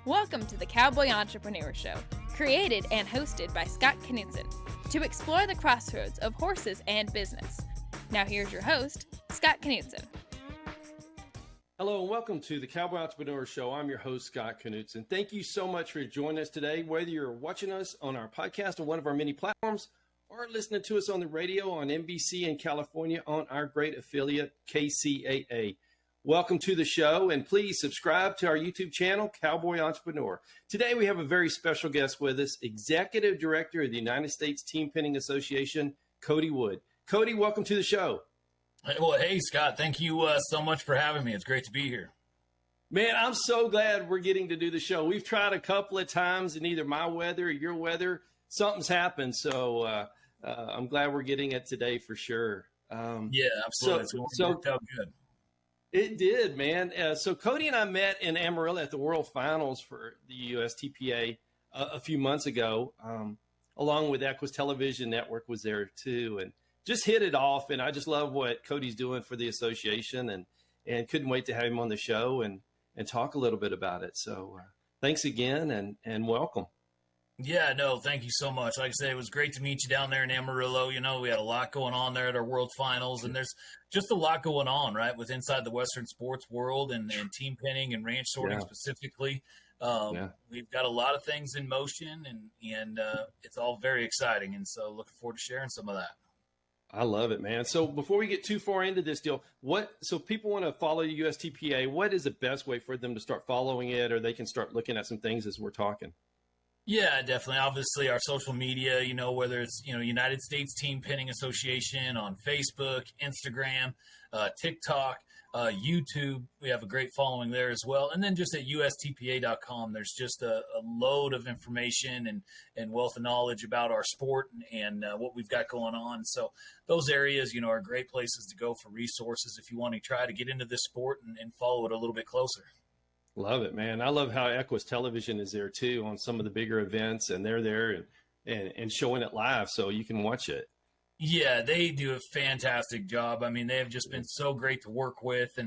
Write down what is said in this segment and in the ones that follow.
Welcome to the Cowboy Entrepreneur Show, created and hosted by Scott Knudsen, to explore the crossroads of horses and business. Now here's your host, Scott Knudsen. Hello and welcome to the Cowboy Entrepreneur Show. I'm your host, Scott Knudsen. Thank you so much for joining us today, whether you're watching us on our podcast on one of our many platforms or listening to us on the radio on NBC in California on our great affiliate, KCAA. Welcome to the show, and please subscribe to our YouTube channel, Cowboy Entrepreneur. Today we have a very special guest with us, Executive Director of the United States Team Penning Association, Cody Wood. Cody, welcome to the show. Well, hey, Scott, thank you so much for having me. It's great to be here. Man, I'm so glad we're getting to do the show. We've tried a couple of times in either my weather or your weather. Something's happened, so I'm glad we're getting it today for sure. Yeah, absolutely. It worked out good. It did, man. So Cody and I met in Amarillo at the World Finals for the USTPA a few months ago, along with Equus Television Network was there too, and just hit it off. And I just love what Cody's doing for the association, and couldn't wait to have him on the show and talk a little bit about it. So thanks again and welcome. Yeah, no, thank you so much. Like I said, it was great to meet you down there in Amarillo. You know, we had a lot going on there at our World Finals, and there's just a lot going on, right, with inside the Western sports world and team penning and ranch sorting specifically. We've got a lot of things in motion, and it's all very exciting, and so looking forward to sharing some of that. I love it, man. So before we get too far into this deal, so people want to follow USTPA, what is the best way for them to start following it, or they can start looking at some things as we're talking? Yeah, definitely. Obviously, our social media, you know, whether it's, you know, United States Team Penning Association on Facebook, Instagram, TikTok, YouTube. We have a great following there as well. And then just at USTPA.com, there's just a load of information and wealth of knowledge about our sport and what we've got going on. So those areas, you know, are great places to go for resources if you want to try to get into this sport and follow it a little bit closer. Love it, man. I love how Equus Television is there too on some of the bigger events, and they're there and showing it live so you can watch it. Yeah, they do a fantastic job. I mean, they have just been so great to work with,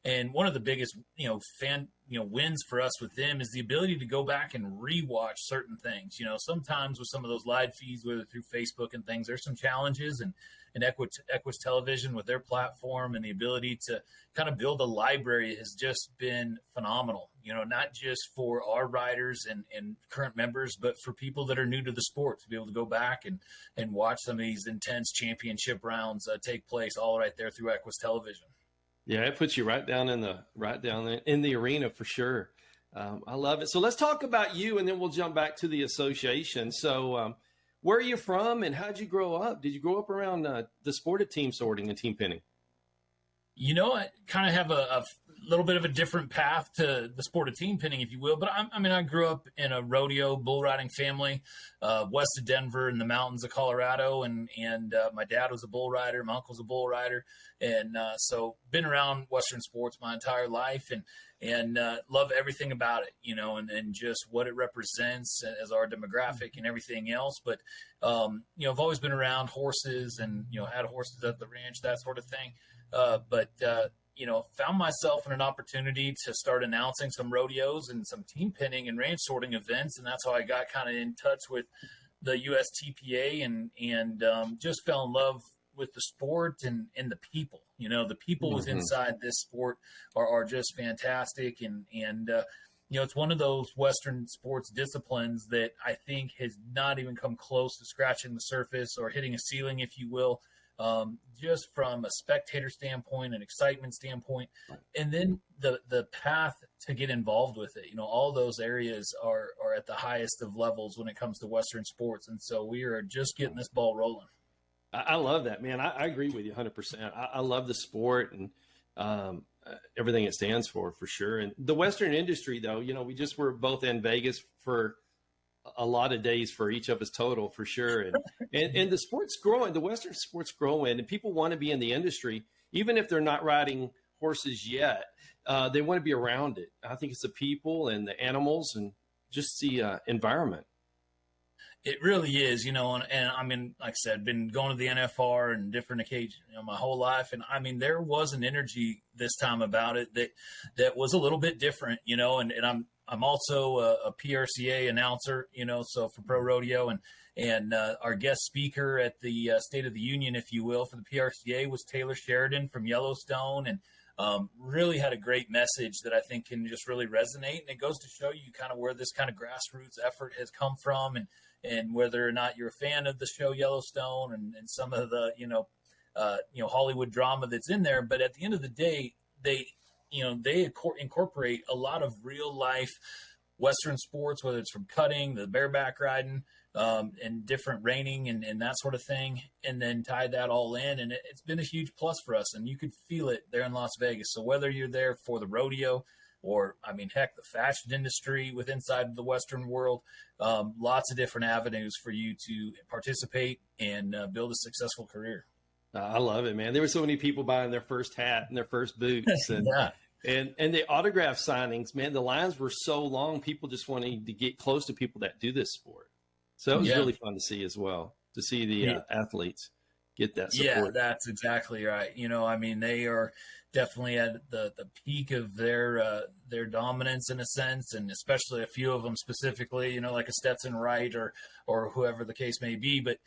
and one of the biggest, wins for us with them is the ability to go back and rewatch certain things. You know, sometimes with some of those live feeds, whether through Facebook and things, there's some challenges, and Equus Television with their platform and the ability to kind of build a library has just been phenomenal, you know, not just for our riders and current members, but for people that are new to the sport to be able to go back and watch some of these intense championship rounds take place all right there through Equus Television. Yeah, it puts you right down in the arena for sure. I love it. So let's talk about you, and then we'll jump back to the association. So where are you from, and how'd you grow up? Did you grow up around the sport of team sorting and team penning? You know, I kind of have a little bit of a different path to the sport of team penning, if you will. But I grew up in a rodeo bull riding family west of Denver in the mountains of Colorado. And my dad was a bull rider. My uncle's a bull rider. And so been around Western sports my entire life and love everything about it, you know, and just what it represents as our demographic and everything else. But, I've always been around horses and, had horses at the ranch, that sort of thing. Found myself in an opportunity to start announcing some rodeos and some team penning and ranch sorting events. And that's how I got kind of in touch with the USTPA and just fell in love with the sport and the people. You know, the people within inside this sport are just fantastic. And it's one of those Western sports disciplines that I think has not even come close to scratching the surface or hitting a ceiling, if you will. Just from a spectator standpoint and excitement standpoint, and then the path to get involved with it. You know, all those areas are at the highest of levels when it comes to Western sports. And so we are just getting this ball rolling. I love that, man. I agree with you 100%. I love the sport and everything it stands for sure. And the Western industry, though, you know, we just were both in Vegas for a lot of days for each of us total for sure. And the sport's growing, the Western sport's growing, and people want to be in the industry, even if they're not riding horses yet. They want to be around it. I think it's the people and the animals and just the environment. It really is, you know, and I mean, like I said, been going to the NFR and different occasions, you know, my whole life. And I mean, there was an energy this time about it that was a little bit different, you know, and I'm also a PRCA announcer, so for pro rodeo, and our guest speaker at the State of the Union, if you will, for the PRCA was Taylor Sheridan from Yellowstone, and really had a great message that I think can just really resonate. And it goes to show you kind of where this kind of grassroots effort has come from, and whether or not you're a fan of the show Yellowstone and some of the Hollywood drama that's in there. But at the end of the day, they incorporate a lot of real life Western sports, whether it's from cutting, the bareback riding, and different reining and that sort of thing, and then tie that all in. And it's been a huge plus for us, and you could feel it there in Las Vegas. So whether you're there for the rodeo or, heck, the fashion industry with inside the Western world, lots of different avenues for you to participate and build a successful career. I love it, man. There were so many people buying their first hat and their first boots, and yeah. And the autograph signings, man, the lines were so long, people just wanting to get close to people that do this sport. So it was really fun to see as well, to see the athletes get that support. Yeah, that's exactly right. They are definitely at the peak of their dominance in a sense, and especially a few of them specifically, like a Stetson Wright or whoever the case may be. But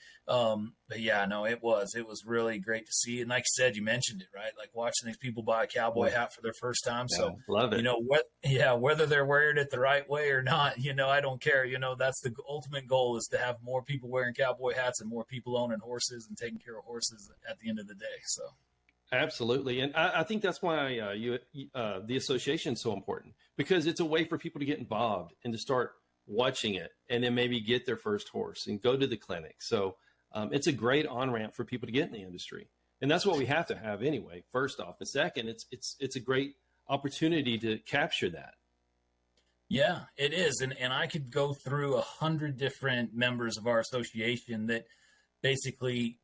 yeah, no, it was really great to see. And like you said, you mentioned it, right? Like watching these people buy a cowboy hat for their first time. Yeah, so love it. Whether they're wearing it the right way or not, I don't care. That's the ultimate goal, is to have more people wearing cowboy hats and more people owning horses and taking care of horses at the end of the day. So. Absolutely. And I think that's why the association is so important, because it's a way for people to get involved and to start watching it and then maybe get their first horse and go to the clinic. So it's a great on-ramp for people to get in the industry. And that's what we have to have anyway, first off. And second, it's a great opportunity to capture that. Yeah, it is. And I could go through 100 different members of our association that basically,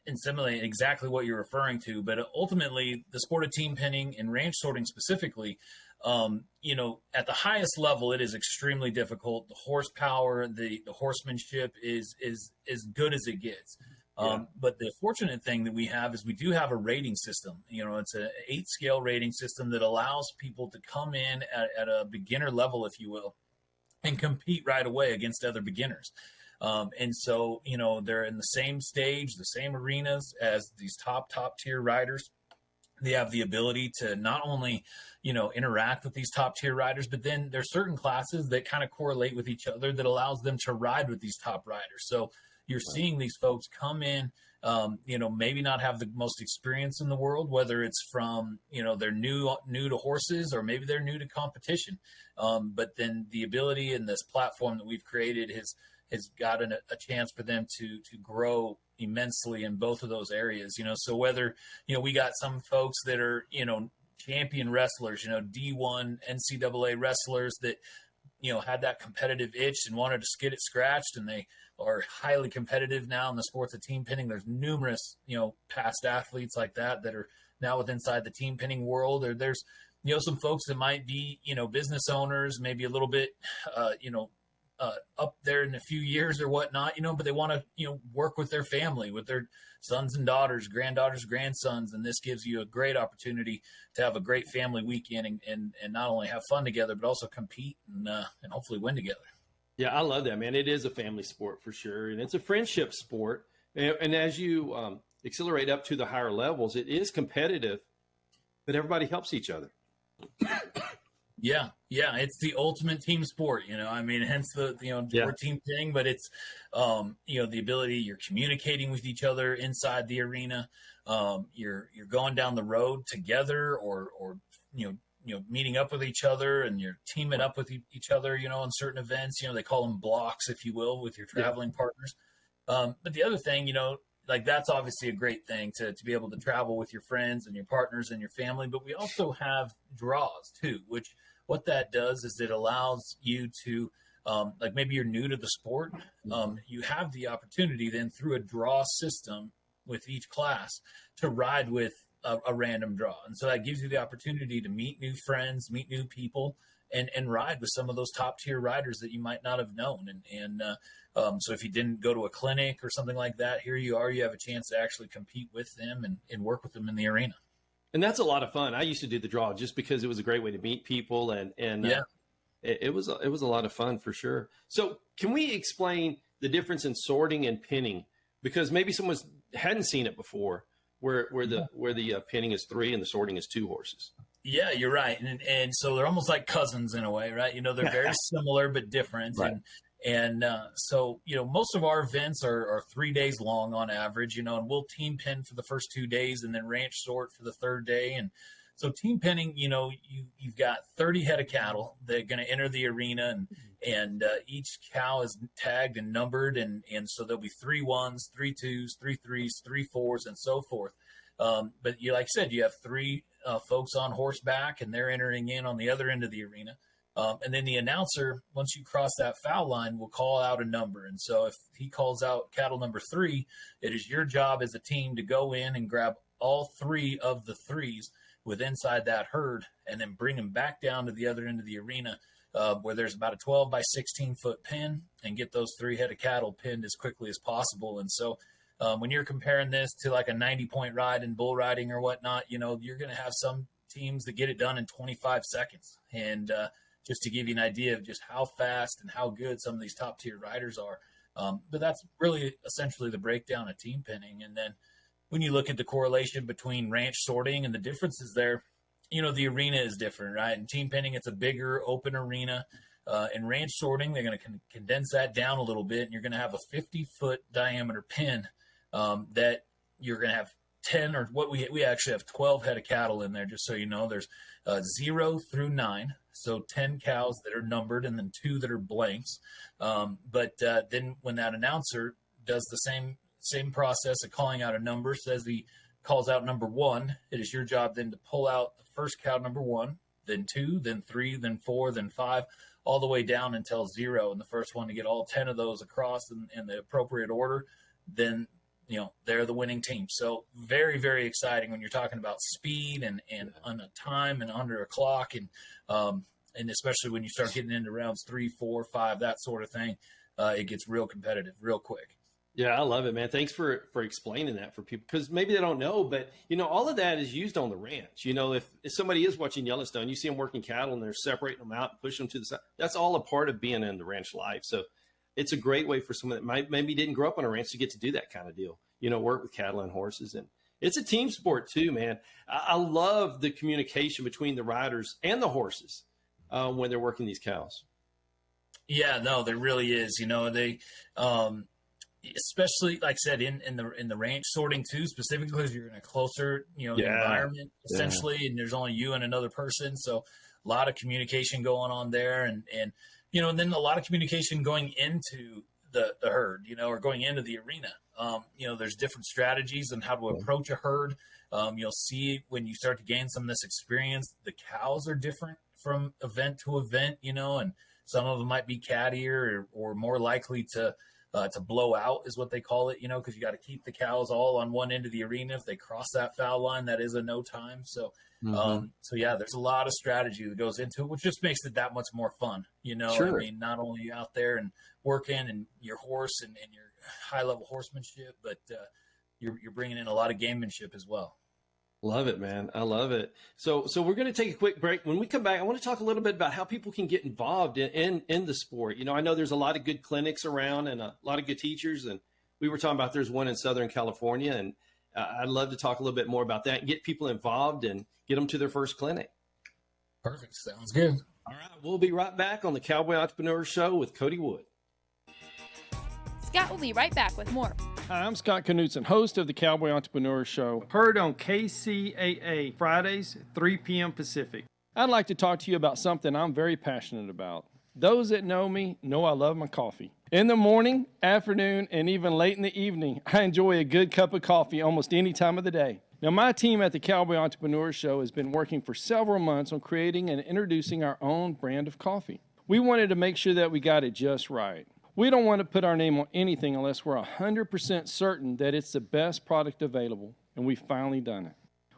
and similarly, exactly what you're referring to, but ultimately the sport of team pinning and ranch sorting specifically, at the highest level, it is extremely difficult. The horsepower, the horsemanship is as good as it gets. But the fortunate thing that we have is we do have a rating system. It's an 8-scale rating system that allows people to come in at a beginner level, if you will, and compete right away against other beginners. And so, they're in the same stage, the same arenas as these top tier riders. They have the ability to not only, interact with these top tier riders, but then there's certain classes that kind of correlate with each other that allows them to ride with these top riders. So you're seeing these folks come in, maybe not have the most experience in the world, whether it's from, they're new to horses, or maybe they're new to competition. But then the ability in this platform that we've created has gotten a chance for them to grow immensely in both of those areas. So whether, we got some folks that are, champion wrestlers, D1 NCAA wrestlers that, had that competitive itch and wanted to get it scratched, and they are highly competitive now in the sports of team pinning. There's numerous, past athletes like that are now inside the team pinning world. Or there's, some folks that might be, business owners, maybe a little bit, up there in a few years or whatnot, but they want to, work with their family, with their sons and daughters, granddaughters, grandsons. And this gives you a great opportunity to have a great family weekend and not only have fun together, but also compete and hopefully win together. Yeah, I love that, man. It is a family sport for sure. And it's a friendship sport. And as you accelerate up to the higher levels, it is competitive, but everybody helps each other. Yeah, it's the ultimate team sport, hence the word team thing, but it's, the ability, you're communicating with each other inside the arena. You're going down the road together or meeting up with each other, and you're teaming up with each other, in certain events. They call them blocks, if you will, with your traveling partners. But the other thing, that's obviously a great thing to be able to travel with your friends and your partners and your family. But we also have draws too, which what that does is it allows you to, maybe you're new to the sport. You have the opportunity then through a draw system with each class to ride with a random draw. And so that gives you the opportunity to meet new friends, meet new people, and ride with some of those top tier riders that you might not have known. So if you didn't go to a clinic or something like that, here you are, you have a chance to actually compete with them and work with them in the arena. And that's a lot of fun. I used to do the draw just because it was a great way to meet people and it was a lot of fun for sure. So can we explain the difference in sorting and pinning? Because maybe someone hadn't seen it before, where the pinning is 3 and the sorting is 2 horses. Yeah, you're right. And so they're almost like cousins in a way, right? They're very similar but different. Right. And so, most of our events are 3 days long on average, and we'll team pin for the first 2 days and then ranch sort for the third day. And so team pinning, you've got 30 head of cattle that are going to enter the arena, and each cow is tagged and numbered. And so there'll be 3 1s, 3 2s, 3 3s, 3 4s, and so forth. But like I said, you have 3 folks on horseback, and they're entering in on the other end of the arena. And then the announcer, once you cross that foul line, will call out a number. And so if he calls out cattle number 3, it is your job as a team to go in and grab all 3 of the 3s with inside that herd, and then bring them back down to the other end of the arena, where there's about a 12 by 16 foot pin, and get those 3 head of cattle pinned as quickly as possible. And so when you're comparing this to like a 90-point ride in bull riding or whatnot, you're going to have some teams that get it done in 25 seconds. And just to give you an idea of just how fast and how good some of these top tier riders are. But that's really essentially the breakdown of team pinning. And then when you look at the correlation between ranch sorting and the differences there, the arena is different, right? In team pinning, it's a bigger open arena. In ranch sorting, they're going to condense that down a little bit, and you're going to have a 50-foot diameter pin that you're going to have 10, or what we actually have 12 head of cattle in there, just so you know. There's 0 through 9, so 10 cows that are numbered, and then 2 that are blanks. But then when that announcer does the same process of calling out a number, says he calls out number 1, it is your job then to pull out the first cow number 1, then 2, then 3, then 4, then 5, all the way down until 0. And the first one to get all 10 of those across in the appropriate order, then they're the winning team. So very, very exciting when you're talking about speed and on a time and under a clock, and especially when you start getting into rounds 3, 4, 5, that sort of thing. It gets real competitive real quick. Yeah, I love it, man. Thanks for explaining that for people, because maybe they don't know, but all of that is used on the ranch. If somebody is watching Yellowstone, you see them working cattle and they're separating them out and pushing them to the side. That's all a part of being in the ranch life. So it's a great way for someone that maybe didn't grow up on a ranch to get to do that kind of deal. Work with cattle and horses, and it's a team sport too, man. I love the communication between the riders and the horses when they're working these cows. Yeah, no, there really is. They. Especially, like I said, in the ranch sorting too, specifically because you're in a closer, environment essentially, and there's only you and another person. So a lot of communication going on there, and then a lot of communication going into the herd, or going into the arena. There's different strategies on how to approach a herd. You'll see when you start to gain some of this experience, the cows are different from event to event, and some of them might be cattier or more likely to blow out is what they call it, because you got to keep the cows all on one end of the arena. If they cross that foul line, that is a no time. So, yeah, there's a lot of strategy that goes into it, which just makes it that much more fun. Sure. I mean, not only out there and working and your horse and your high level horsemanship, but you're bringing in a lot of gamemanship as well. Love it, man. I love it. So we're going to take a quick break. When we come back, I want to talk a little bit about how people can get involved in the sport. I know there's a lot of good clinics around and a lot of good teachers. And we were talking about there's one in Southern California. And I'd love to talk a little bit more about that and get people involved and get them to their first clinic. Perfect. Sounds good. All right. We'll be right back on the Cowboy Entrepreneur Show with Cody Wood. Scott will be right back with more. Hi, I'm Scott Knudsen, host of the Cowboy Entrepreneur Show, heard on KCAA Fridays, 3 p.m. Pacific. I'd like to talk to you about something I'm very passionate about. Those that know me know I love my coffee. In the morning, afternoon, and even late in the evening, I enjoy a good cup of coffee almost any time of the day. Now, my team at the Cowboy Entrepreneur Show has been working for several months on creating and introducing our own brand of coffee. We wanted to make sure that we got it just right. We don't want to put our name on anything unless we're 100% certain that it's the best product available, and we've finally done it.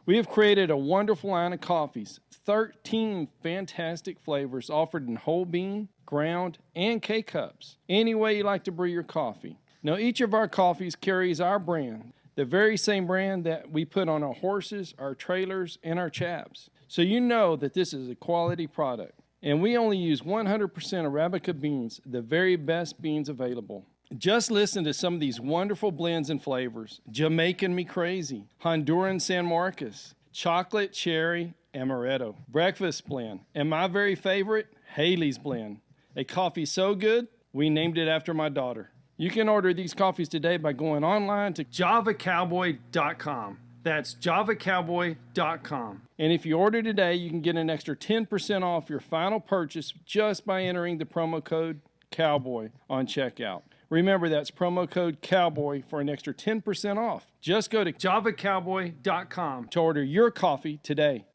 We have created a wonderful line of coffees, 13 fantastic flavors offered in whole bean, ground, and K-Cups, any way you like to brew your coffee. Now, each of our coffees carries our brand, the very same brand that we put on our horses, our trailers, and our chaps. So you know that this is a quality product. And we only use 100% Arabica beans, the very best beans available. Just listen to some of these wonderful blends and flavors. Jamaican Me Crazy, Honduran San Marcos, Chocolate Cherry Amaretto, Breakfast Blend, and my very favorite, Haley's Blend. A coffee so good, we named it after my daughter. You can order these coffees today by going online to javacowboy.com. That's javacowboy.com. And if you order today, you can get an extra 10% off your final purchase just by entering the promo code COWBOY on checkout. Remember, that's promo code COWBOY for an extra 10% off. Just go to javacowboy.com to order your coffee today.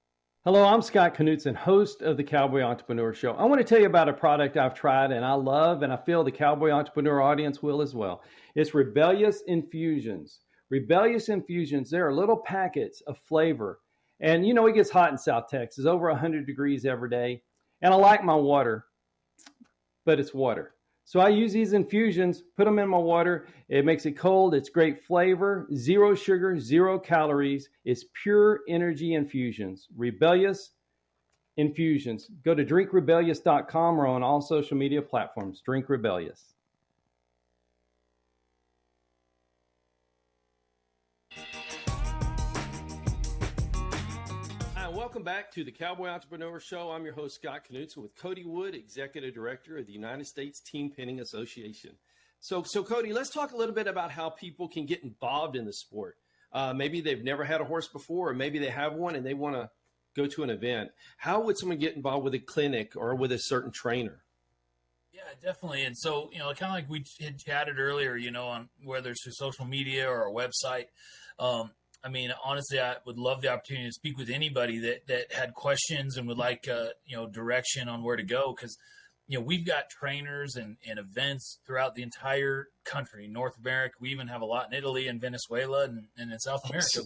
Hello, I'm Scott Knudsen, host of the Cowboy Entrepreneur Show. I want to tell you about a product I've tried and I love, and I feel the Cowboy Entrepreneur audience will as well. It's Rebellious Infusions. Rebellious Infusions, there are little packets of flavor. And you know, it gets hot in South Texas, over 100 degrees every day. And I like my water, but it's water. So I use these infusions, put them in my water. It makes it cold. It's great flavor, 0 sugar, 0 calories. It's pure energy infusions. Rebellious Infusions. Go to drinkrebellious.com or on all social media platforms. Drink Rebellious. Welcome back to the Cowboy Entrepreneur Show. I'm your host, Scott Knudsen, with Cody Wood, Executive Director of the United States Team Pinning Association. So Cody, let's talk a little bit about how people can get involved in the sport. Maybe they've never had a horse before, or maybe they have one and they want to go to an event. How would someone get involved with a clinic or with a certain trainer? Yeah, definitely. And so, kind of like we had chatted earlier, on whether it's through social media or our website, honestly, I would love the opportunity to speak with anybody that had questions and would like, direction on where to go. Because, we've got trainers and events throughout the entire country, North America. We even have a lot in Italy and Venezuela and in South America.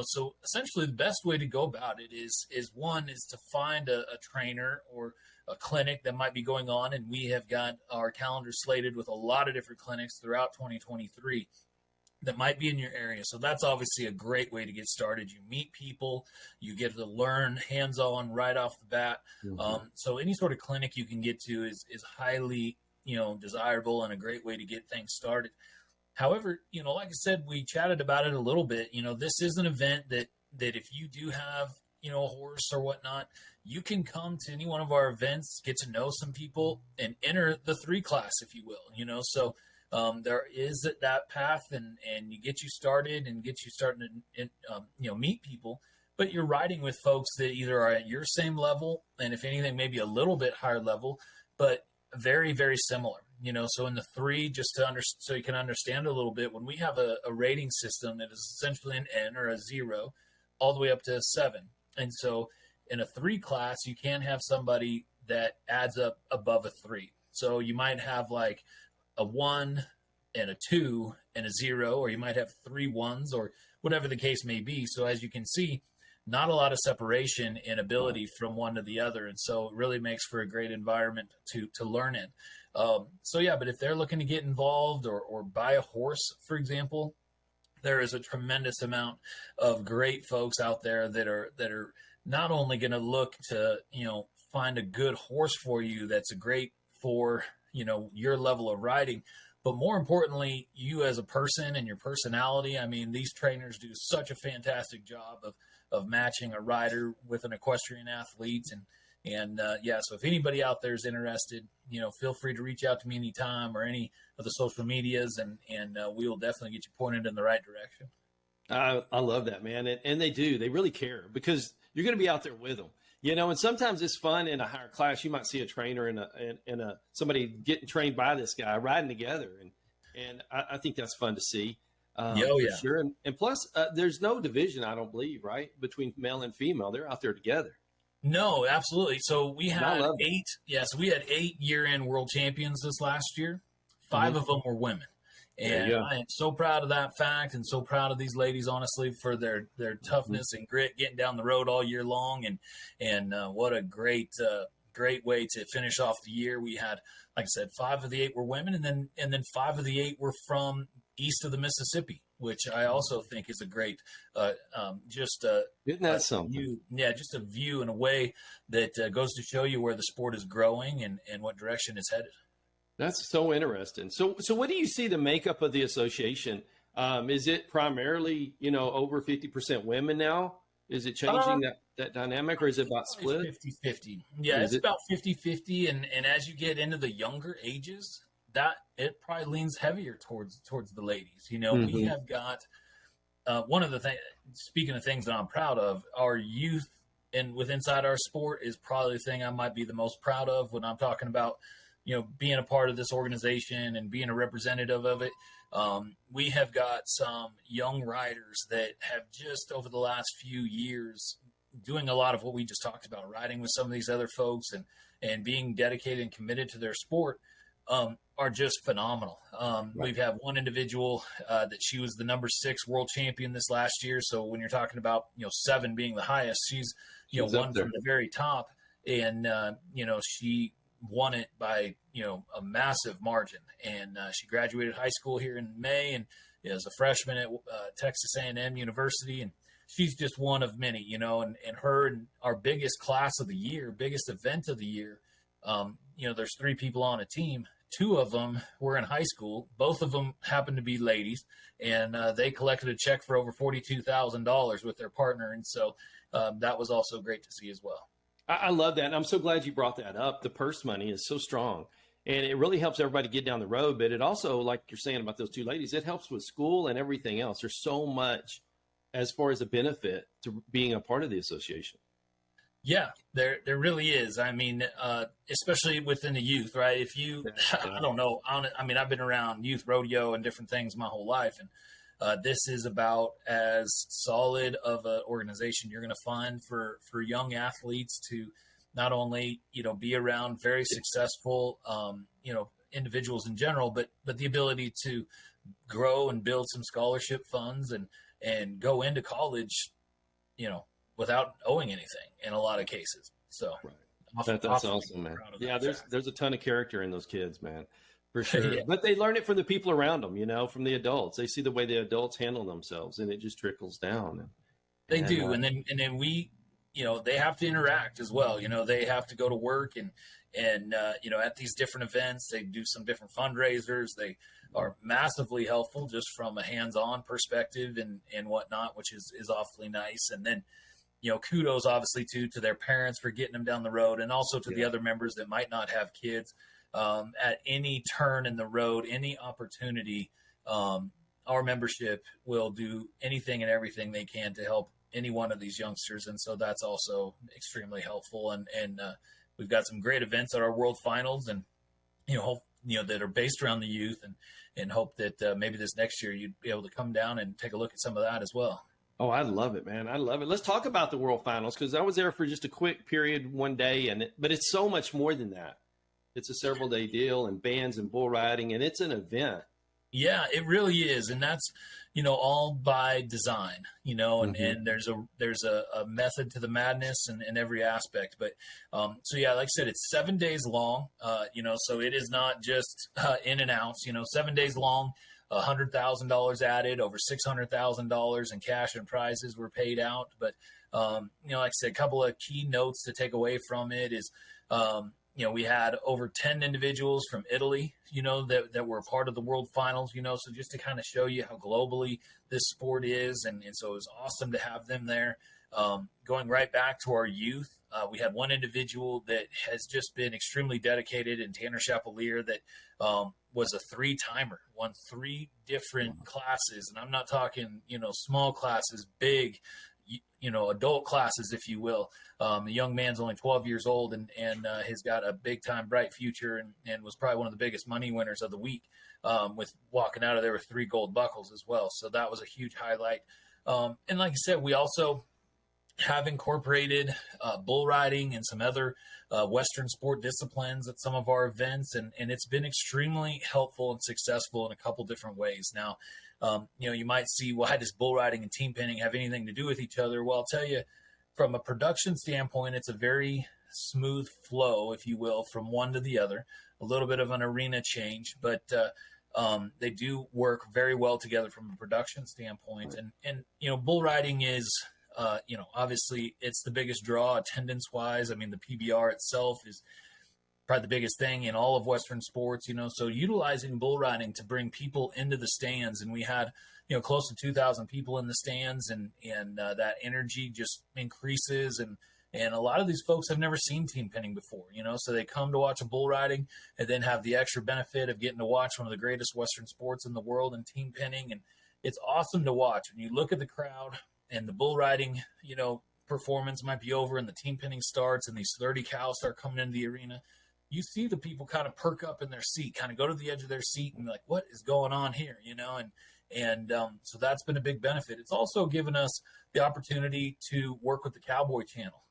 So essentially the best way to go about it is to find a trainer or a clinic that might be going on. And we have got our calendar slated with a lot of different clinics throughout 2023. That might be in your area. So that's obviously a great way to get started. You meet people, you get to learn hands-on right off the bat. Mm-hmm. So any sort of clinic you can get to is highly, desirable and a great way to get things started. However, like I said, we chatted about it a little bit. This is an event that if you do have, a horse or whatnot, you can come to any one of our events, get to know some people and enter the 3 class, if you will, so there is that path and you get you started and get you starting to, meet people, but you're riding with folks that either are at your same level. And if anything, maybe a little bit higher level, but very, very similar, so in the 3, just so you can understand a little bit, when we have a rating system that is essentially an N or a 0 all the way up to a 7. And so in a 3 class, you can have somebody that adds up above a 3. So you might have like a 1 and a 2 and a 0, or you might have 3 1s or whatever the case may be. So as you can see, not a lot of separation in ability from one to the other. And so it really makes for a great environment to learn in. But if they're looking to get involved or buy a horse, for example, there is a tremendous amount of great folks out there that are not only going to look to, find a good horse for you that's a great for, your level of riding, but more importantly, you as a person and your personality. I mean, these trainers do such a fantastic job of matching a rider with an equestrian athlete. So if anybody out there is interested, feel free to reach out to me anytime or any of the social medias, and we will definitely get you pointed in the right direction. I love that, man. And they do. They really care because you're going to be out there with them. And sometimes it's fun in a higher class. You might see a trainer and somebody getting trained by this guy riding together. And I think that's fun to see. Yeah. Sure. And plus, there's no division, I don't believe, right, between male and female. They're out there together. No, absolutely. So we had 8. Yeah, so we had 8 year-end world champions this last year. 5 of them were women. And I am so proud of that fact and so proud of these ladies, honestly, for their toughness and grit, getting down the road all year long. And what a great way to finish off the year. We had, like I said, 5 of the 8 were women, and then 5 of the 8 were from east of the Mississippi, which I also think is a great, Isn't that something? view. Yeah, just a view in a way that goes to show you where the sport is growing and what direction it's headed. That's so interesting. So what do you see the makeup of the association? Is it primarily, over 50% women now? Is it changing that dynamic, or is it about split? 50-50. Yeah, it's about 50-50. And as you get into the younger ages, that it probably leans heavier towards the ladies. We have got one of the things, speaking of things that I'm proud of, our youth and inside our sport is probably the thing I might be the most proud of when I'm talking about, being a part of this organization and being a representative of it. We have got some young riders that have just over the last few years doing a lot of what we just talked about, riding with some of these other folks and being dedicated and committed to their sport, are just phenomenal. Right. We've had one individual that she was the number 6 world champion this last year. So when you're talking about, 7 being the highest, she's one from the very top. And, she won it by, a massive margin. And she graduated high school here in May and is a freshman at Texas A&M University. And she's just one of many, and her and our biggest class of the year, biggest event of the year, there's 3 people on a team. 2 of them were in high school. Both of them happened to be ladies, and they collected a check for over $42,000 with their partner. And so that was also great to see as well. I love that. And I'm so glad you brought that up. The purse money is so strong, and it really helps everybody get down the road. But it also, like you're saying about those 2 ladies, it helps with school and everything else. There's so much as far as a benefit to being a part of the association. Yeah, there really is. I mean, especially within the youth, right? If you, I don't know. I mean, I've been around youth rodeo and different things my whole life. And this is about as solid of an organization you're going to find for young athletes to not only, be around very successful, individuals in general, but the ability to grow and build some scholarship funds and go into college, without owing anything in a lot of cases. So right. That's awesome, man. Yeah, there's a ton of character in those kids, man, for sure. Yeah. But they learn it from the people around them, from the adults. They see the way the adults handle themselves, and it just trickles down. They do, and then we, they have to interact as well. They have to go to work and at these different events, they do some different fundraisers. They are massively helpful just from a hands-on perspective and whatnot, which is awfully nice. And then, kudos obviously to their parents for getting them down the road, and also to the other members that might not have kids. At any turn in the road, any opportunity, our membership will do anything and everything they can to help any one of these youngsters. And so that's also extremely helpful. And we've got some great events at our world finals and, that are based around the youth, and hope that maybe this next year you'd be able to come down and take a look at some of that as well. Oh, I love it, man. I love it. Let's talk about the World Finals, because I was there for just a quick period one day, but it's so much more than that. It's a several-day deal, and bands and bull riding, and it's an event. Yeah, it really is. And that's, all by design, and there's a method to the madness in every aspect. But so, yeah, like I said, it's 7 days long, so it is not just in and out, 7 days long. $100,000 added, over $600,000 in cash and prizes were paid out. But, like I said, a couple of key notes to take away from it is, we had over 10 individuals from Italy, that were a part of the World Finals, so just to kind of show you how globally this sport is. And so it was awesome to have them there. Going right back to our youth, we had one individual that has just been extremely dedicated, in Tanner Chapelier, that was a 3-timer, won 3 different classes. And I'm not talking, small classes, big, adult classes, if you will. The young man's only 12 years old and has got a big time bright future and was probably one of the biggest money winners of the week, with walking out of there with 3 gold buckles as well. So that was a huge highlight. And like I said, we also have incorporated bull riding and some other Western sport disciplines at some of our events, and it's been extremely helpful and successful in a couple different ways. Now, you might see, why does bull riding and team pinning have anything to do with each other? Well, I'll tell you, from a production standpoint, it's a very smooth flow, if you will, from one to the other, a little bit of an arena change, but They do work very well together from a production standpoint. And bull riding is, obviously it's the biggest draw attendance wise. I mean, the PBR itself is probably the biggest thing in all of Western sports, so utilizing bull riding to bring people into the stands. And we had, close to 2,000 people in the stands, and that energy just increases. And a lot of these folks have never seen team pinning before, so they come to watch a bull riding and then have the extra benefit of getting to watch one of the greatest Western sports in the world in team pinning. And it's awesome to watch when you look at the crowd and the bull riding, performance might be over and the team pinning starts and these 30 cows start coming into the arena. You see the people kind of perk up in their seat, kind of go to the edge of their seat and be like, what is going on here? So that's been a big benefit. It's also given us the opportunity to work with the Cowboy channel.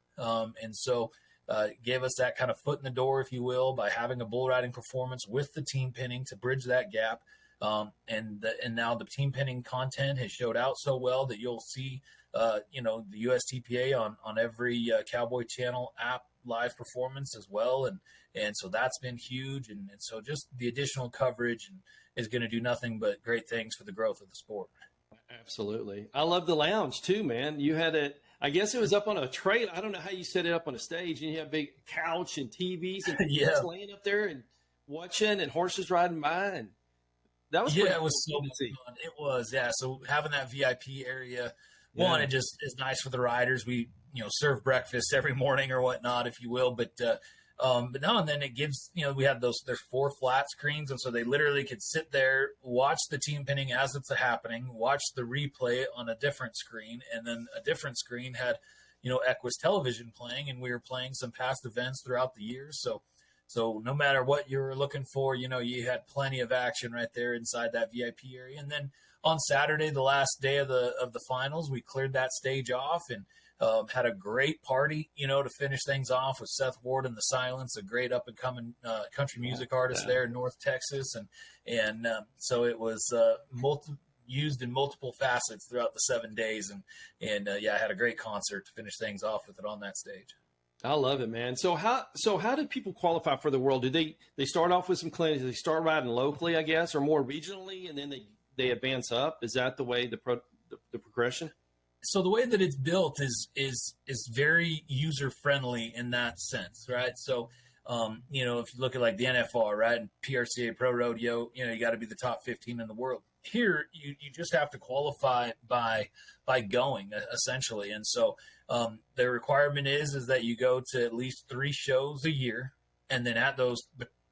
Gave us that kind of foot in the door, if you will, by having a bull riding performance with the team pinning to bridge that gap. And now the team pinning content has showed out so well that you'll see, the USTPA on every Cowboy channel app live performance as well. And so that's been huge. And so just the additional coverage is going to do nothing but great things for the growth of the sport. Absolutely. I love the lounge too, man. You had it, I guess it was up on a trailer. I don't know how you set it up on a stage, and you have a big couch and TVs and people just laying up there and watching and horses riding by. And that was it was so fun. It was, yeah. So having that VIP area, one, it just is nice for the riders. We, serve breakfast every morning or whatnot, if you will. But no, and then it gives, we have there's 4 flat screens. And so they literally could sit there, watch the team pinning as it's happening, watch the replay on a different screen. And then a different screen had, Equus television playing, and we were playing some past events throughout the years. So no matter what you were looking for, you had plenty of action right there inside that VIP area. And then on Saturday, the last day of the finals, we cleared that stage off and had a great party, to finish things off with Seth Ward and the Silence, a great up and coming country music artist there in North Texas. And so it was used in multiple facets throughout the 7 days. And I had a great concert to finish things off with it on that stage. I love it, man. So how did people qualify for the world? Did they start off with some clinics? They start riding locally, I guess, or more regionally, and then they advance up? Is that the way the progression? So the way that it's built is very user friendly in that sense, right? So, if you look at like the NFR, right, and PRCA Pro Rodeo, you got to be the top 15 in the world. Here, you just have to qualify by going, essentially. And so the requirement is that you go to at least 3 shows a year, and then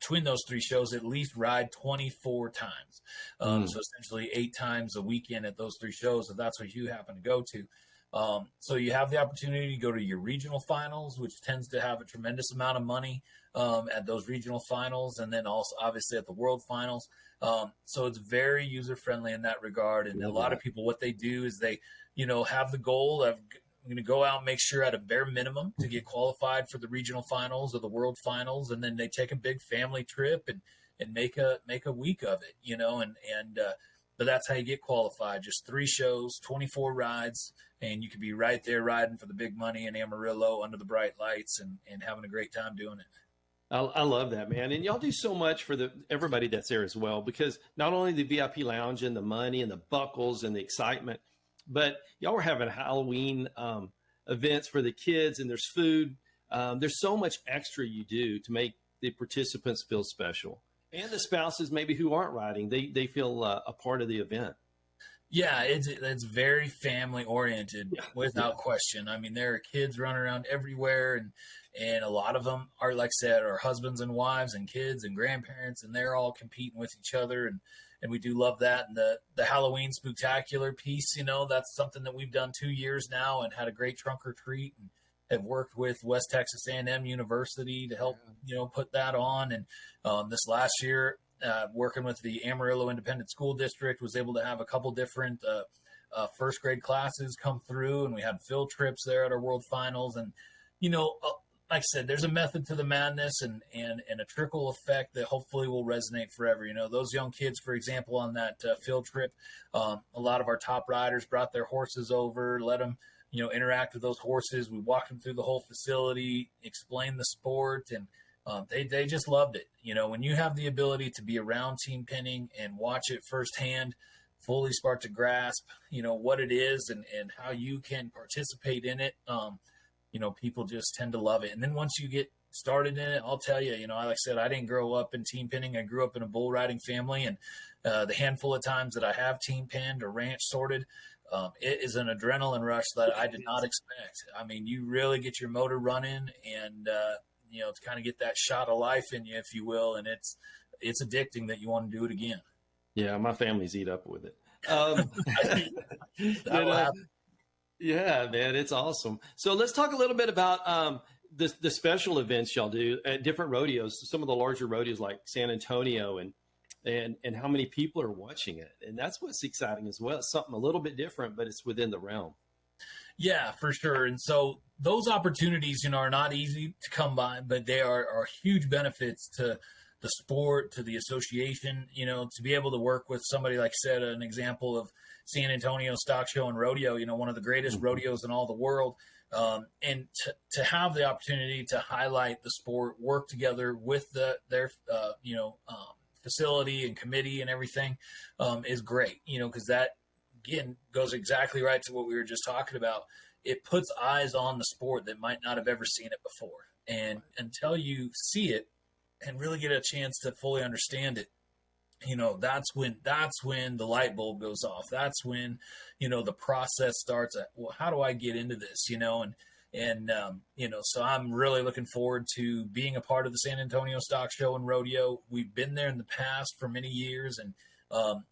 between those 3 shows, at least ride 24 times. So essentially 8 times a weekend at those 3 shows, if that's what you happen to go to. So you have the opportunity to go to your regional finals, which tends to have a tremendous amount of money at those regional finals, and then also obviously at the world finals. So it's very user-friendly in that regard. And a lot of people, what they do is they, have the goal of, I'm going to go out and make sure at a bare minimum to get qualified for the regional finals or the world finals. And then they take a big family trip and make a week of it, but that's how you get qualified. Just 3 shows, 24 rides, and you could be right there riding for the big money in Amarillo under the bright lights and having a great time doing it. I love that, man. And y'all do so much for everybody that's there as well, because not only the VIP lounge and the money and the buckles and the excitement, but y'all were having Halloween events for the kids, and there's food. There's so much extra you do to make the participants feel special. And the spouses maybe who aren't riding, they feel a part of the event. Yeah, it's very family oriented, without question. I mean, there are kids running around everywhere, and a lot of them are, like I said, are husbands and wives and kids and grandparents, and they're all competing with each other, and we do love that. And the Halloween spooktacular piece, that's something that we've done 2 years now and had a great trunk or treat, and have worked with West Texas A&M University to help, put that on. And this last year, working with the Amarillo Independent School District, was able to have a couple different first grade classes come through, and we had field trips there at our world finals. And, like I said, there's a method to the madness and a trickle effect that hopefully will resonate forever. Those young kids, for example, on that field trip, a lot of our top riders brought their horses over, let them, interact with those horses. We walked them through the whole facility, explained the sport, They just loved it. When you have the ability to be around team pinning and watch it firsthand, fully start to grasp, what it is and how you can participate in it, people just tend to love it. And then once you get started in it, I'll tell you, like I said, I didn't grow up in team pinning. I grew up in a bull riding family, and the handful of times that I have team pinned or ranch sorted, it is an adrenaline rush that I did not expect. I mean, you really get your motor running and, to kind of get that shot of life in you, if you will. And it's addicting that you want to do it again. Yeah, my family's eat up with it. Yeah, man, it's awesome. So let's talk a little bit about the special events y'all do at different rodeos, some of the larger rodeos like San Antonio, and how many people are watching it. And that's what's exciting as well. It's something a little bit different, but it's within the realm. Yeah, for sure. And so those opportunities, are not easy to come by, but they are huge benefits to the sport, to the association, to be able to work with somebody, like I said, an example of San Antonio Stock Show and Rodeo, one of the greatest rodeos in all the world. And to have the opportunity to highlight the sport, work together with their facility and committee and everything is great, because that, again, goes exactly right to what we were just talking about. It puts eyes on the sport that might not have ever seen it before. And until you see it and really get a chance to fully understand it, that's when the light bulb goes off. That's when, the process starts at, well, how do I get into this, so I'm really looking forward to being a part of the San Antonio Stock Show and Rodeo. We've been there in the past for many years, and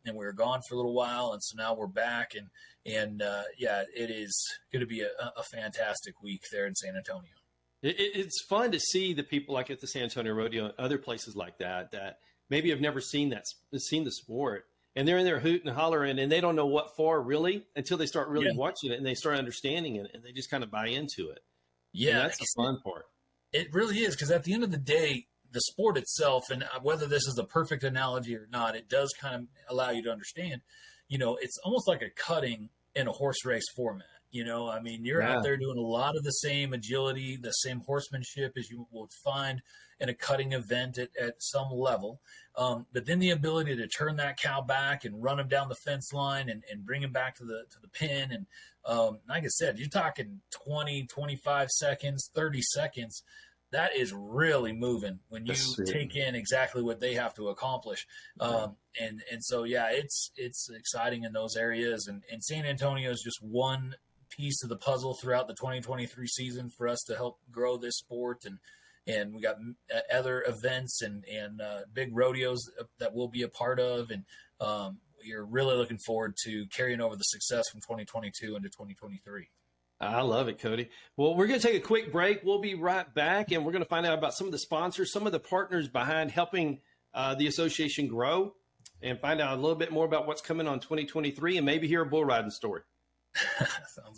we were gone for a little while, and so now we're back, and it is going to be a fantastic week there in San Antonio. It's fun to see the people like at the San Antonio Rodeo and other places like that maybe have never seen the sport, and they're in there hooting and hollering, and they don't know what for really until they start really watching it and they start understanding it, and they just kind of buy into it. Yeah, and that's the fun part. It really is, because at the end of the day, the sport itself, and whether this is the perfect analogy or not, it does kind of allow you to understand, it's almost like a cutting in a horse race format. You're out there doing a lot of the same agility, the same horsemanship as you would find in a cutting event at some level. But then the ability to turn that cow back and run him down the fence line and bring him back to the pin. And like I said, you're talking 20, 25 seconds, 30 seconds. That is really moving when you take in exactly what they have to accomplish. And so, it's exciting in those areas. And San Antonio is just one piece of the puzzle throughout the 2023 season for us to help grow this sport. And we got other events and big rodeos that we'll be a part of. And we're really looking forward to carrying over the success from 2022 into 2023. I love it, Cody. Well, we're going to take a quick break. We'll be right back, and we're going to find out about some of the sponsors, some of the partners behind helping the association grow, and find out a little bit more about what's coming on 2023, and maybe hear a bull riding story.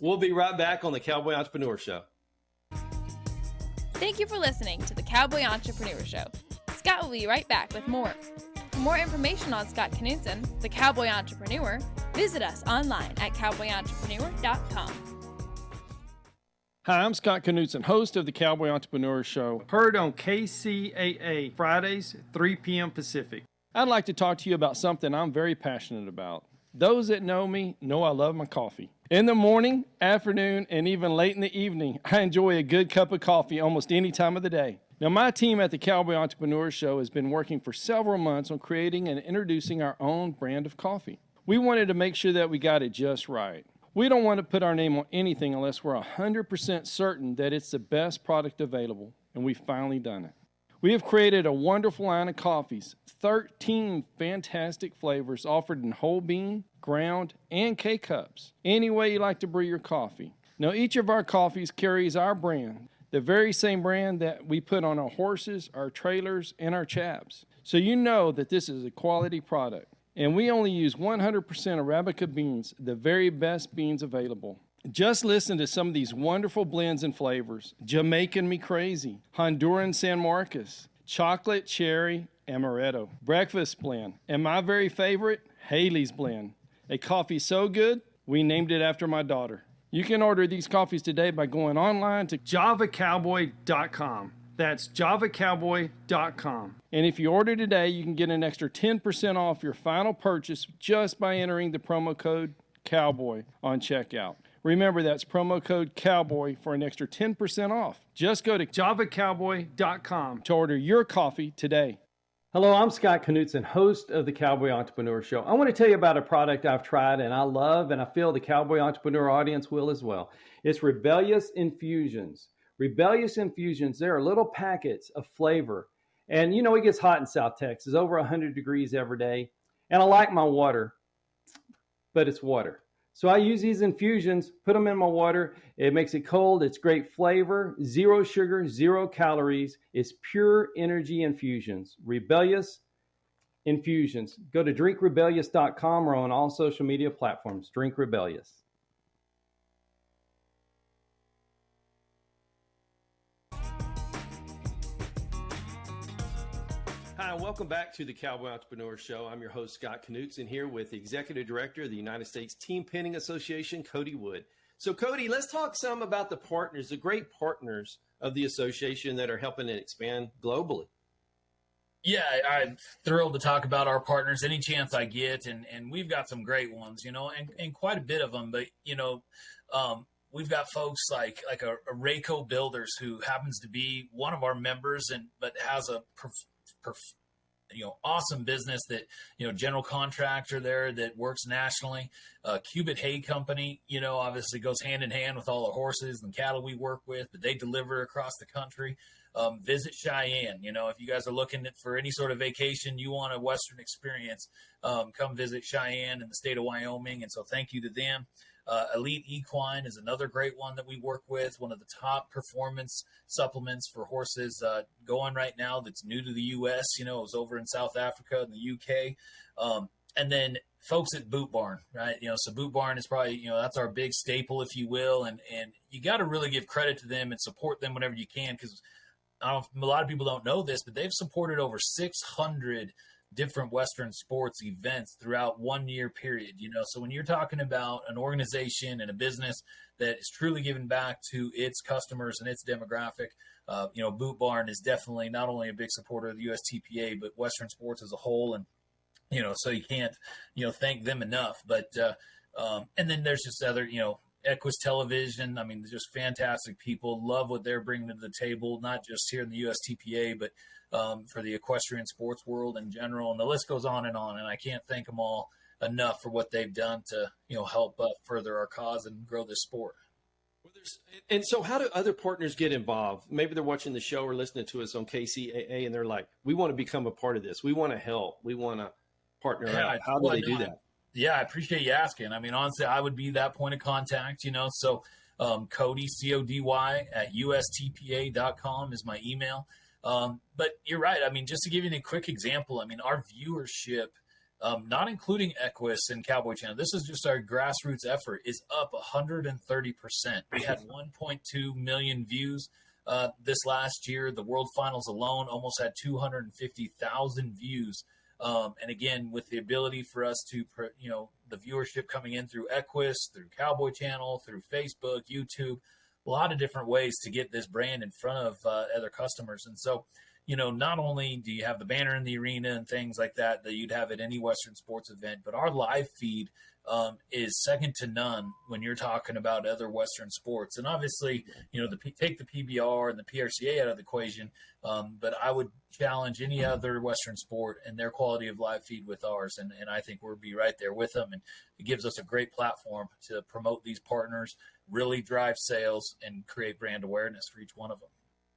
We'll be right back on the Cowboy Entrepreneur Show. Thank you for listening to the Cowboy Entrepreneur Show. Scott will be right back with more. For more information on Scott Knudsen, the Cowboy Entrepreneur, visit us online at cowboyentrepreneur.com. Hi, I'm Scott Knudsen, host of the Cowboy Entrepreneur Show, heard on KCAA Fridays, 3 p.m. Pacific. I'd like to talk to you about something I'm very passionate about. Those that know me know I love my coffee. In the morning, afternoon, and even late in the evening, I enjoy a good cup of coffee almost any time of the day. Now, my team at the Cowboy Entrepreneur Show has been working for several months on creating and introducing our own brand of coffee. We wanted to make sure that we got it just right. We don't want to put our name on anything unless we're 100% certain that it's the best product available, and we've finally done it. We have created a wonderful line of coffees, 13 fantastic flavors offered in whole bean, ground, and K-Cups. Any way you like to brew your coffee. Now, each of our coffees carries our brand, the very same brand that we put on our horses, our trailers, and our chaps. So you know that this is a quality product. And we only use 100% Arabica beans, the very best beans available. Just listen to some of these wonderful blends and flavors. Jamaican Me Crazy, Honduran San Marcos, Chocolate Cherry Amaretto, Breakfast Blend, and my very favorite, Haley's Blend. A coffee so good, we named it after my daughter. You can order these coffees today by going online to javacowboy.com. That's javacowboy.com. And if you order today, you can get an extra 10% off your final purchase just by entering the promo code COWBOY on checkout. Remember, that's promo code COWBOY for an extra 10% off. Just go to javacowboy.com to order your coffee today. Hello, I'm Scott Knudsen, host of the Cowboy Entrepreneur Show. I want to tell you about a product I've tried and I love, and I feel the Cowboy Entrepreneur audience will as well. It's Rebellious Infusions. Rebellious Infusions, there are little packets of flavor. And you know, it gets hot in South Texas, over 100 degrees every day. And I like my water, but it's water. So I use these infusions, put them in my water. It makes it cold. It's great flavor, 0 sugar, 0 calories. It's pure energy infusions. Rebellious Infusions. Go to drinkrebellious.com or on all social media platforms. Drink Rebellious. Hi, welcome back to the Cowboy Entrepreneur Show. I'm your host, Scott Knudsen, here with the Executive Director of the United States Team Pinning Association, Cody Wood. So, Cody, let's talk some about the partners, the great partners of the association that are helping it expand globally. Yeah, I'm thrilled to talk about our partners any chance I get, and we've got some great ones, you know, and quite a bit of them. But, you know, we've got folks like a Rayco Builders, who happens to be one of our members, but has a awesome business that, you know, general contractor there that works nationally. Cubit Hay Company, you know, obviously goes hand in hand with all the horses and cattle we work with, but they deliver across the country. Visit Cheyenne. You know, if you guys are looking for any sort of vacation, you want a Western experience, come visit Cheyenne in the state of Wyoming. And so thank you to them. Elite Equine is another great one that we work with, one of the top performance supplements for horses going right now that's new to the U.S. You know, it was over in South Africa and the U.K. And then folks at Boot Barn, right? You know, so Boot Barn is probably, you know, that's our big staple, if you will. And you got to really give credit to them and support them whenever you can, because a lot of people don't know this, but they've supported over 600 different Western sports events throughout 1 year period. You know, so when you're talking about an organization and a business that is truly giving back to its customers and its demographic, you know, Boot Barn is definitely not only a big supporter of the USTPA, but Western sports as a whole. And, you know, so you can't, you know, thank them enough. But, and then there's just other, you know, Equus Television. I mean, they're just fantastic people. Love what they're bringing to the table, not just here in the USTPA, but for the equestrian sports world in general. And the list goes on. And I can't thank them all enough for what they've done to, you know, help further our cause and grow this sport. Well, and so how do other partners get involved? Maybe they're watching the show or listening to us on KCAA and they're like, we want to become a part of this. We want to help. We want to partner out. How do they do that? Yeah, I appreciate you asking. I mean, honestly, I would be that point of contact, you know. So Cody, CODY, at USTPA.com is my email. But you're right. I mean, just to give you a quick example, I mean, our viewership, not including Equus and Cowboy Channel, this is just our grassroots effort, is up 130%. We had 1.2 million views this last year. The World Finals alone almost had 250,000 views. And again, with the ability for us to, you know, the viewership coming in through Equus, through Cowboy Channel, through Facebook, YouTube, a lot of different ways to get this brand in front of other customers. And so, you know, not only do you have the banner in the arena and things like that you'd have at any Western sports event, but our live feed is second to none when you're talking about other Western sports. And obviously, you know, take the PBR and the PRCA out of the equation, but I would challenge any other Western sport and their quality of live feed with ours. And I think we'll be right there with them. And it gives us a great platform to promote these partners, really drive sales, and create brand awareness for each one of them.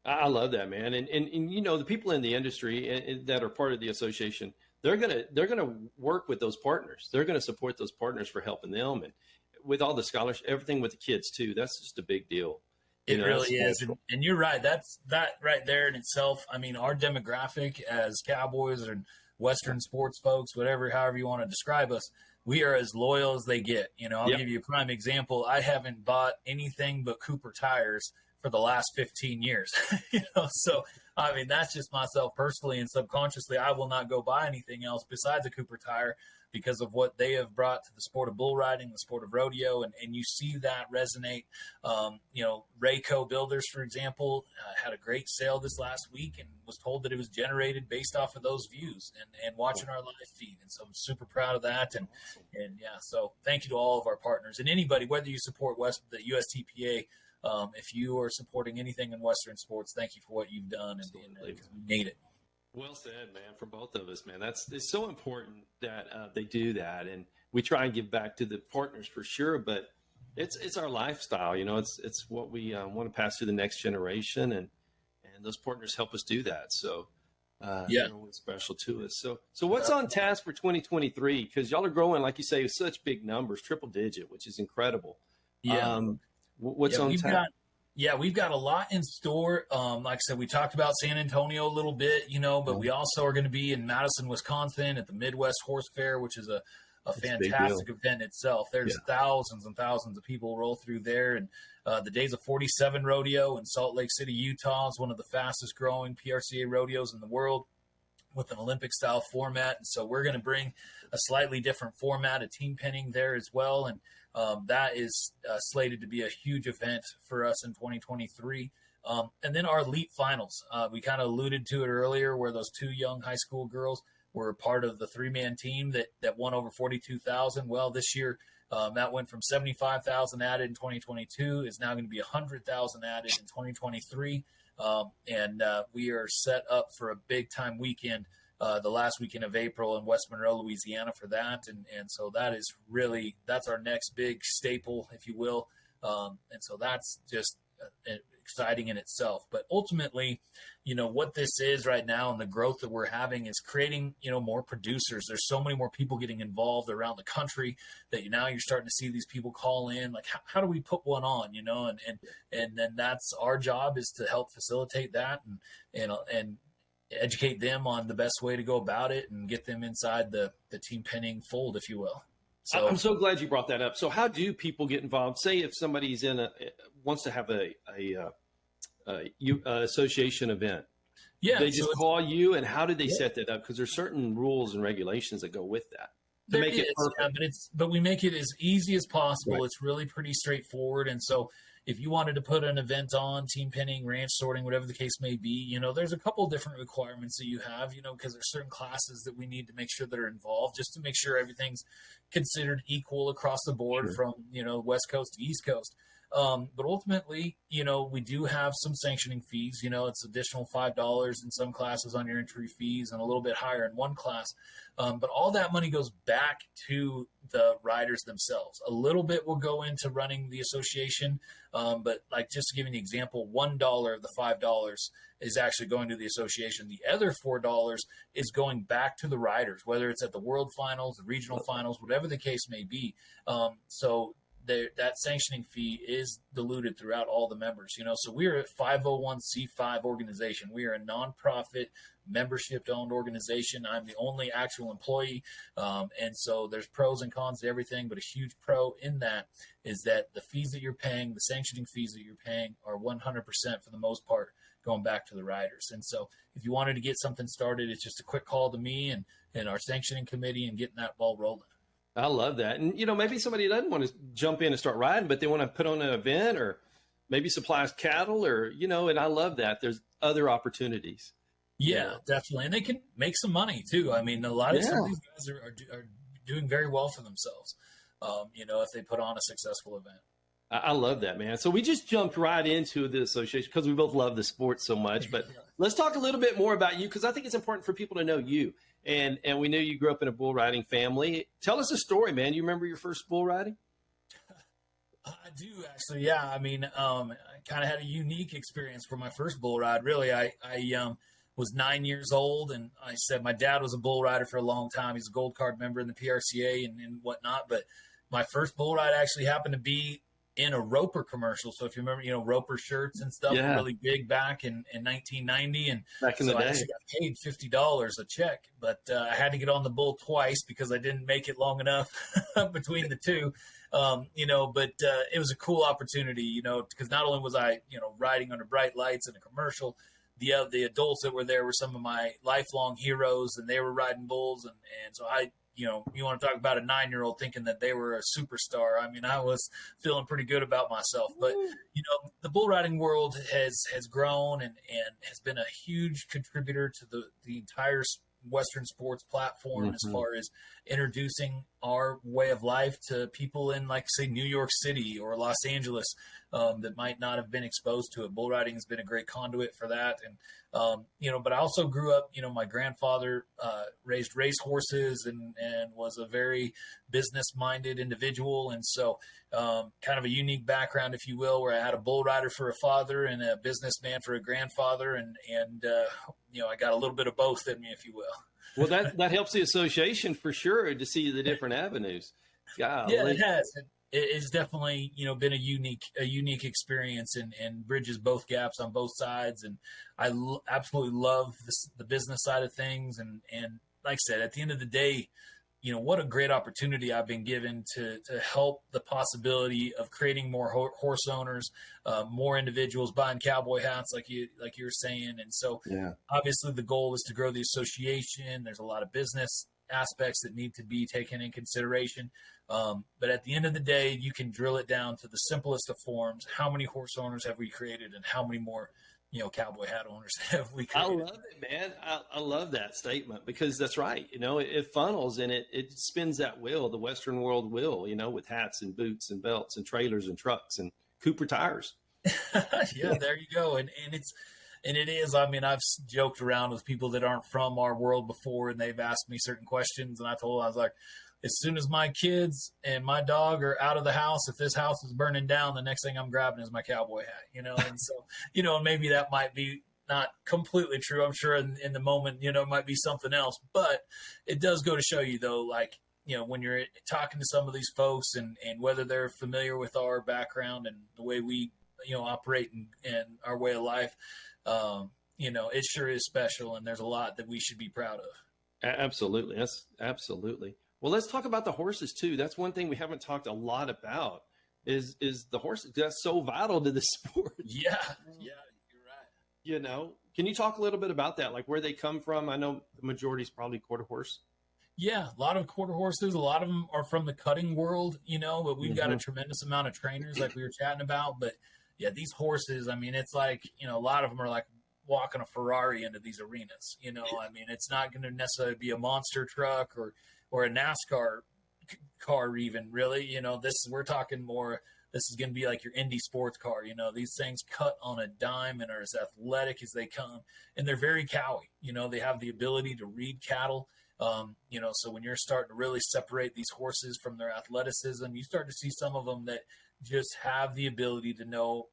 I love that, man. And you know, the people in the industry that are part of the association, they're gonna work with those partners. They're gonna support those partners for helping them, and with all the scholarship, everything with the kids too. That's just a big deal. It really is, and you're right. That's that right there in itself. I mean, our demographic as Cowboys or Western sports folks, however you want to describe us, we are as loyal as they get. You know, I'll give you a prime example. I haven't bought anything but Cooper tires for the last 15 years. So I mean, that's just myself personally, and subconsciously, I will not go buy anything else besides a Cooper tire because of what they have brought to the sport of bull riding, the sport of rodeo, and you see that resonate. Rayco Builders, for example, had a great sale this last week and was told that it was generated based off of those views and watching our live feed. And so I'm super proud of that. And yeah, so thank you to all of our partners and anybody, whether you support the USTPA, if you are supporting anything in Western sports, thank you for what you've done, and we need it. Well said, man, for both of us, man. It's so important that they do that, and we try and give back to the partners for sure. But it's our lifestyle, It's what we want to pass to the next generation, and those partners help us do that. So it's special to us. So what's on task for 2023? Because y'all are growing, like you say, with such big numbers, triple digit, which is incredible. Yeah. What's on task? We've got a lot in store. Like I said, we talked about San Antonio a little bit, but we also are going to be in Madison, Wisconsin at the Midwest Horse Fair, which is a fantastic event itself. There's thousands and thousands of people roll through there. And the Days of 47 rodeo in Salt Lake City, Utah is one of the fastest growing PRCA rodeos in the world with an Olympic style format. And so we're going to bring a slightly different format of team penning there as well. And that is slated to be a huge event for us in 2023. And then our elite finals. We kind of alluded to it earlier where those two young high school girls were part of the 3-man team that won over 42,000. Well, this year that went from 75,000 added in 2022 is now going to be 100,000 added in 2023. And we are set up for a big time weekend the last weekend of April in West Monroe, Louisiana for that. And so that's our next big staple, if you will. And so that's just exciting in itself. But ultimately, what this is right now and the growth that we're having is creating, more producers. There's so many more people getting involved around the country that now you're starting to see these people call in, like, how do we put one on, and then that's our job is to help facilitate that and educate them on the best way to go about it and get them inside the team penning fold, if you will. So I'm so glad you brought that up. So how do people get involved? Say if somebody's wants to have a association event, they just call you, and how do they set that up? Because there's certain rules and regulations that go with that to make it perfect. But we make it as easy as possible. Right. It's really pretty straightforward. And so if you wanted to put an event on, team penning, ranch sorting, whatever the case may be, there's a couple of different requirements that you have, because there's certain classes that we need to make sure that are involved just to make sure everything's considered equal across the board from, West Coast to East Coast. But ultimately, we do have some sanctioning fees. It's additional $5 in some classes on your entry fees and a little bit higher in one class. But all that money goes back to the riders themselves. A little bit will go into running the association. But like, just to give you an example, $1 of the $5 is actually going to the association. The other $4 is going back to the riders, whether it's at the world finals, the regional finals, whatever the case may be. So that sanctioning fee is diluted throughout all the members, so we're a 501c5 organization. We are a nonprofit membership owned organization. I'm the only actual employee. And so there's pros and cons to everything, but a huge pro in that is that the fees that you're paying, the sanctioning fees that you're paying are 100% for the most part going back to the riders. And so if you wanted to get something started, it's just a quick call to me and our sanctioning committee and getting that ball rolling. I love that. And, maybe somebody doesn't want to jump in and start riding, but they want to put on an event or maybe supplies cattle or, and I love that. There's other opportunities. Yeah, definitely. And they can make some money too. I mean, a lot of some of these guys are doing very well for themselves, if they put on a successful event. I love that, man. So we just jumped right into the association because we both love the sport so much. But let's talk a little bit more about you, because I think it's important for people to know you. And we knew you grew up in a bull riding family. Tell us a story, man. You remember your first bull riding? I do, actually. Yeah. I mean, I kind of had a unique experience for my first bull ride. Really, I was 9 years old, and I said my dad was a bull rider for a long time. He's a gold card member in the PRCA and whatnot. But my first bull ride actually happened to be in a Roper commercial. So if you remember, Roper shirts and stuff were really big back in 1990. And back in the day, I actually got paid $50 a check, but I had to get on the bull twice because I didn't make it long enough between the two. But it was a cool opportunity, because not only was I, riding under bright lights in a commercial, the adults that were there were some of my lifelong heroes, and they were riding bulls. And so you want to talk about a 9-year-old thinking that they were a superstar. I mean, I was feeling pretty good about myself, but the bull riding world has grown and has been a huge contributor to the entire Western sports platform, as far as introducing our way of life to people in, like, say, New York City or Los Angeles, that might not have been exposed to it. Bull riding has been a great conduit for that. And, but I also grew up, my grandfather raised race horses and was a very business-minded individual. And so kind of a unique background, if you will, where I had a bull rider for a father and a businessman for a grandfather. And I got a little bit of both in me, if you will. Well, that helps the association for sure to see the different avenues. Golly. Yeah, it has. It's definitely, been a unique experience and bridges both gaps on both sides. And I absolutely love the business side of things. And like I said, at the end of the day, what a great opportunity I've been given to help the possibility of creating more horse owners, more individuals buying cowboy hats, like you were saying. And so obviously the goal is to grow the association. There's a lot of business aspects that need to be taken in consideration. But at the end of the day, you can drill it down to the simplest of forms. How many horse owners have we created, and how many more cowboy hat owners have we created? I love it, man. I love that statement, because that's right. it funnels and it spins that wheel, the Western world wheel, with hats and boots and belts and trailers and trucks and Cooper tires. Yeah, there you go. And it is, I mean, I've joked around with people that aren't from our world before, and they've asked me certain questions, and I was like, as soon as my kids and my dog are out of the house, if this house is burning down, the next thing I'm grabbing is my cowboy hat, and so, maybe that might be not completely true. I'm sure in the moment, it might be something else, but it does go to show you, though, like, when you're talking to some of these folks and whether they're familiar with our background and the way we, operate and our way of life, it sure is special, and there's a lot that we should be proud of. Absolutely. That's absolutely. Well, let's talk about the horses too. That's one thing we haven't talked a lot about is the horses. That's so vital to the sport. Yeah, you're right. Can you talk a little bit about that? Like where they come from? I know the majority is probably quarter horse. Yeah, a lot of quarter horses. A lot of them are from the cutting world, but we've got a tremendous amount of trainers like we were chatting about. But yeah, these horses, I mean, it's like, a lot of them are like walking a Ferrari into these arenas. I mean, it's not going to necessarily be a monster truck or a NASCAR car even, really. We're talking more, this is going to be like your Indy sports car. These things cut on a dime and are as athletic as they come. And they're very cowy. They have the ability to read cattle. So when you're starting to really separate these horses from their athleticism, you start to see some of them that just have the ability to know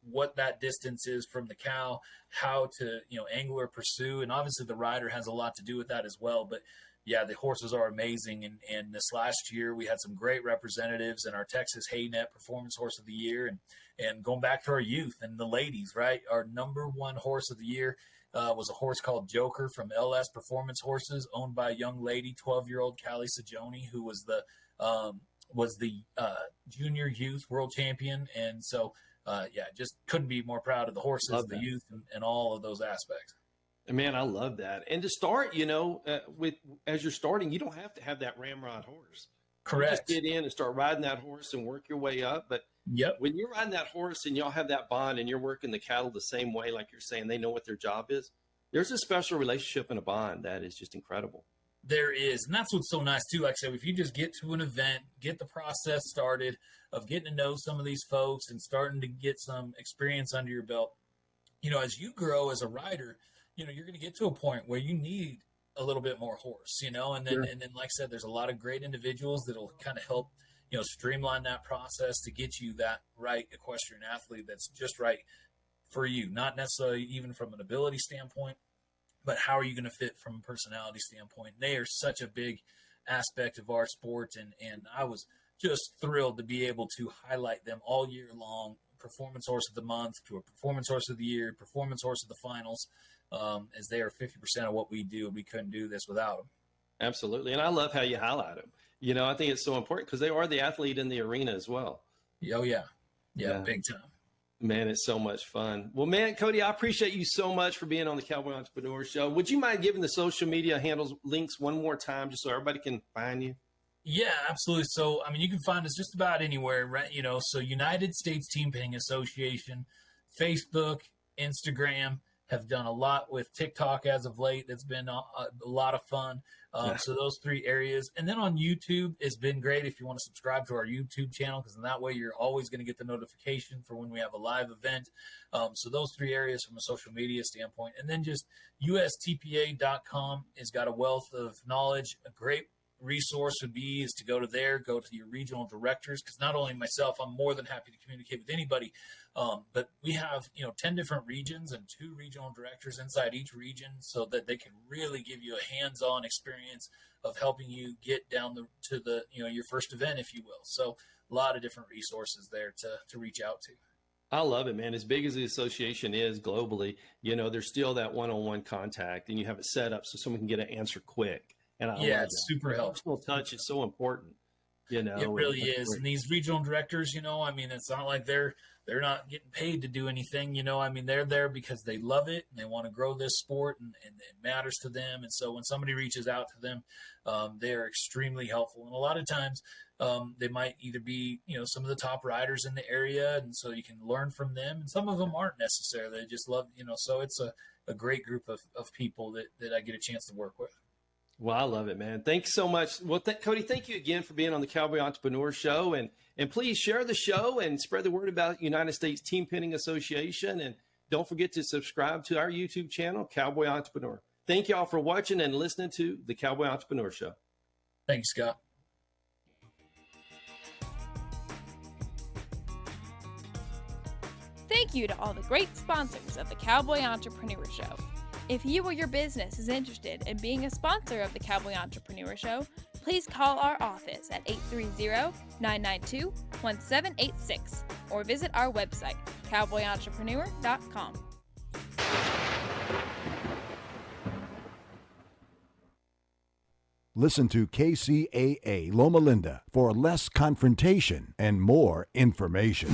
what that distance is from the cow, how to, angle or pursue. And obviously the rider has a lot to do with that as well. But yeah, the horses are amazing. And this last year we had some great representatives in our Texas Hay Net Performance Horse of the Year. And going back to our youth and the ladies, right? Our number one horse of the year was a horse called Joker from LS Performance Horses, owned by a young lady, 12-year-old Callie Sajoni, who was the junior youth world champion. And so, just couldn't be more proud of the horses, the youth, and all of those aspects. Man, I love that. And to start, as you're starting, you don't have to have that ramrod horse. Correct. You just get in and start riding that horse and work your way up. But when you're riding that horse and y'all have that bond and you're working the cattle the same way, like you're saying, they know what their job is. There's a special relationship and a bond that is just incredible. There is. And that's what's so nice too. Like I said, if you just get to an event, get the process started of getting to know some of these folks and starting to get some experience under your belt, as you grow as a rider, you're going to get to a point where you need a little bit more horse, and then, and then, like I said, there's a lot of great individuals that'll kind of help, streamline that process to get you that right equestrian athlete that's just right for you, not necessarily even from an ability standpoint, but how are you going to fit from a personality standpoint? They are such a big aspect of our sport, and I was just thrilled to be able to highlight them all year long. Performance Horse of the Month to a Performance Horse of the Year, Performance Horse of the Finals, as they are 50% of what we do. We couldn't do this without them. Absolutely. And I love how you highlight them. I think it's so important because they are the athlete in the arena as well. Oh, yeah. Yeah, big time. Man, it's so much fun. Well, man, Cody, I appreciate you so much for being on the Cowboy Entrepreneur Show. Would you mind giving the social media handles links one more time just so everybody can find you? Yeah, absolutely. So, I mean, you can find us just about anywhere, right? So United States Team Pinning Association, Facebook, Instagram, have done a lot with TikTok as of late. That's been a lot of fun. So those 3 areas. And then on YouTube, it's been great if you want to subscribe to our YouTube channel, because in that way you're always going to get the notification for when we have a live event. So those 3 areas from a social media standpoint. And then just ustpa.com has got a wealth of knowledge. A great resource would be is to go to your regional directors, because not only myself, I'm more than happy to communicate with anybody, but we have 10 different regions and 2 regional directors inside each region, so that they can really give you a hands-on experience of helping you get down to your first event, if you will. So a lot of different resources there to reach out to. I love it, man. As big as the association is globally, there's still that one-on-one contact, and you have it set up so someone can get an answer quick. And it's super helpful. Personal touch is so important. It really is. And these regional directors, it's not like they're not getting paid to do anything. They're there because they love it and they want to grow this sport, and it matters to them. And so when somebody reaches out to them, they are extremely helpful. And a lot of times they might either be, some of the top riders in the area, and so you can learn from them. And some of them aren't necessarily. They just love, so it's a great group of people that I get a chance to work with. Well, I love it, man. Thanks so much. Well, Cody, thank you again for being on the Cowboy Entrepreneur Show. And please share the show and spread the word about United States Team Pinning Association. And don't forget to subscribe to our YouTube channel, Cowboy Entrepreneur. Thank you all for watching and listening to the Cowboy Entrepreneur Show. Thank you, Scott. Thank you to all the great sponsors of the Cowboy Entrepreneur Show. If you or your business is interested in being a sponsor of the Cowboy Entrepreneur Show, please call our office at 830-992-1786 or visit our website, cowboyentrepreneur.com. Listen to KCAA Loma Linda for less confrontation and more information.